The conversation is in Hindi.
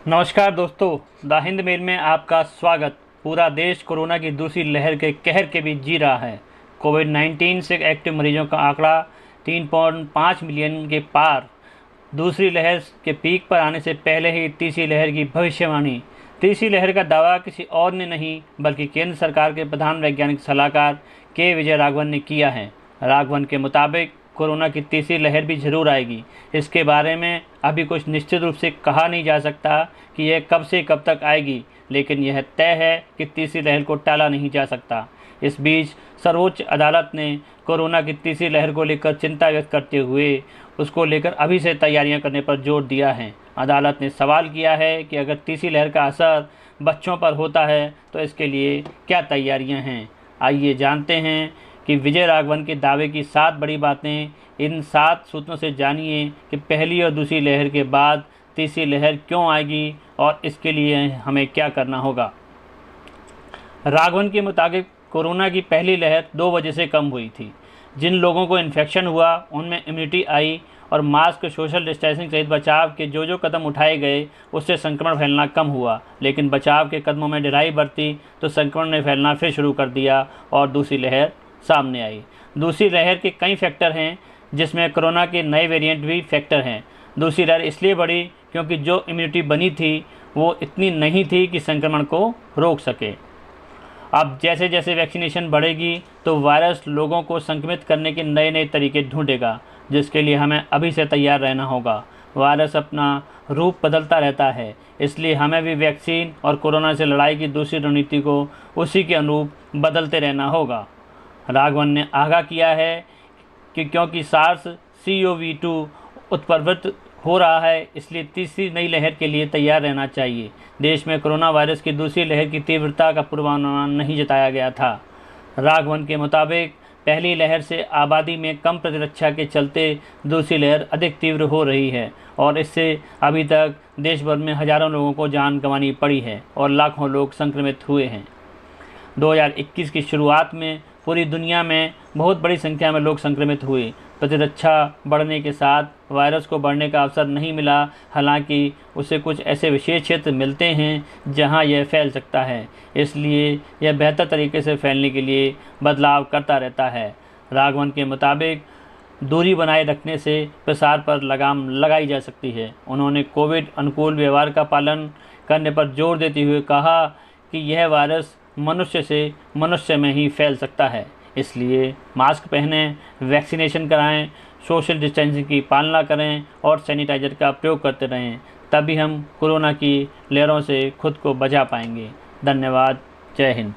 नमस्कार दोस्तों, द हिंद मेल में आपका स्वागत। पूरा देश कोरोना की दूसरी लहर के कहर के बीच जी रहा है। कोविड-19 से एक्टिव मरीजों का आंकड़ा 3.5 मिलियन के पार। दूसरी लहर के पीक पर आने से पहले ही तीसरी लहर की भविष्यवाणी। तीसरी लहर का दावा किसी और ने नहीं बल्कि केंद्र सरकार के प्रधान वैज्ञानिक सलाहकार के विजय राघवन ने किया है। राघवन के मुताबिक कोरोना की तीसरी लहर भी ज़रूर आएगी। इसके बारे में अभी कुछ निश्चित रूप से कहा नहीं जा सकता कि यह कब से कब तक आएगी, लेकिन यह तय है कि तीसरी लहर को टाला नहीं जा सकता। इस बीच सर्वोच्च अदालत ने कोरोना की तीसरी लहर को लेकर चिंता व्यक्त करते हुए उसको लेकर अभी से तैयारियां करने पर जोर दिया है। अदालत ने सवाल किया है कि अगर तीसरी लहर का असर बच्चों पर होता है तो इसके लिए क्या तैयारियां हैं। आइए जानते हैं कि विजय राघवन के दावे की 7 बड़ी बातें। इन 7 सूत्रों से जानिए कि पहली और दूसरी लहर के बाद तीसरी लहर क्यों आएगी और इसके लिए हमें क्या करना होगा। राघवन के मुताबिक कोरोना की पहली लहर 2 वजह से कम हुई थी। जिन लोगों को इन्फेक्शन हुआ उनमें इम्यूनिटी आई और मास्क, सोशल डिस्टेंसिंग सहित बचाव के जो कदम उठाए गए उससे संक्रमण फैलना कम हुआ। लेकिन बचाव के कदमों में ढिलाई बरती तो संक्रमण ने फैलना फिर शुरू कर दिया और दूसरी लहर सामने आई। दूसरी लहर के कई फैक्टर हैं, जिसमें कोरोना के नए वेरिएंट भी फैक्टर हैं। दूसरी लहर इसलिए बढ़ी क्योंकि जो इम्यूनिटी बनी थी वो इतनी नहीं थी कि संक्रमण को रोक सके। अब जैसे जैसे वैक्सीनेशन बढ़ेगी तो वायरस लोगों को संक्रमित करने के नए नए तरीके ढूंढेगा, जिसके लिए हमें अभी से तैयार रहना होगा। वायरस अपना रूप बदलता रहता है, इसलिए हमें भी वैक्सीन और कोरोना से लड़ाई की दूसरी रणनीति को उसी के अनुरूप बदलते रहना होगा। राघवन ने आगाह किया है कि क्योंकि SARS-CoV-2 उत्परिवर्तित हो रहा है, इसलिए तीसरी नई लहर के लिए तैयार रहना चाहिए। देश में कोरोना वायरस की दूसरी लहर की तीव्रता का पूर्वानुमान नहीं जताया गया था। राघवन के मुताबिक पहली लहर से आबादी में कम प्रतिरक्षा के चलते दूसरी लहर अधिक तीव्र हो रही है और इससे अभी तक देश भर में हज़ारों लोगों को जान गंवानी पड़ी है और लाखों लोग संक्रमित हुए हैं। 2021 की शुरुआत में पूरी दुनिया में बहुत बड़ी संख्या में लोग संक्रमित हुए। प्रतिरक्षा बढ़ने के साथ वायरस को बढ़ने का अवसर नहीं मिला, हालांकि उसे कुछ ऐसे विशेष क्षेत्र मिलते हैं जहां यह फैल सकता है, इसलिए यह बेहतर तरीके से फैलने के लिए बदलाव करता रहता है। राघवन के मुताबिक दूरी बनाए रखने से प्रसार पर लगाम लगाई जा सकती है। उन्होंने कोविड अनुकूल व्यवहार का पालन करने पर जोर देते हुए कहा कि यह वायरस मनुष्य से मनुष्य में ही फैल सकता है, इसलिए मास्क पहनें, वैक्सीनेशन कराएं, सोशल डिस्टेंसिंग की पालना करें और सैनिटाइज़र का प्रयोग करते रहें। तभी हम कोरोना की लहरों से खुद को बचा पाएंगे। धन्यवाद। जय हिंद।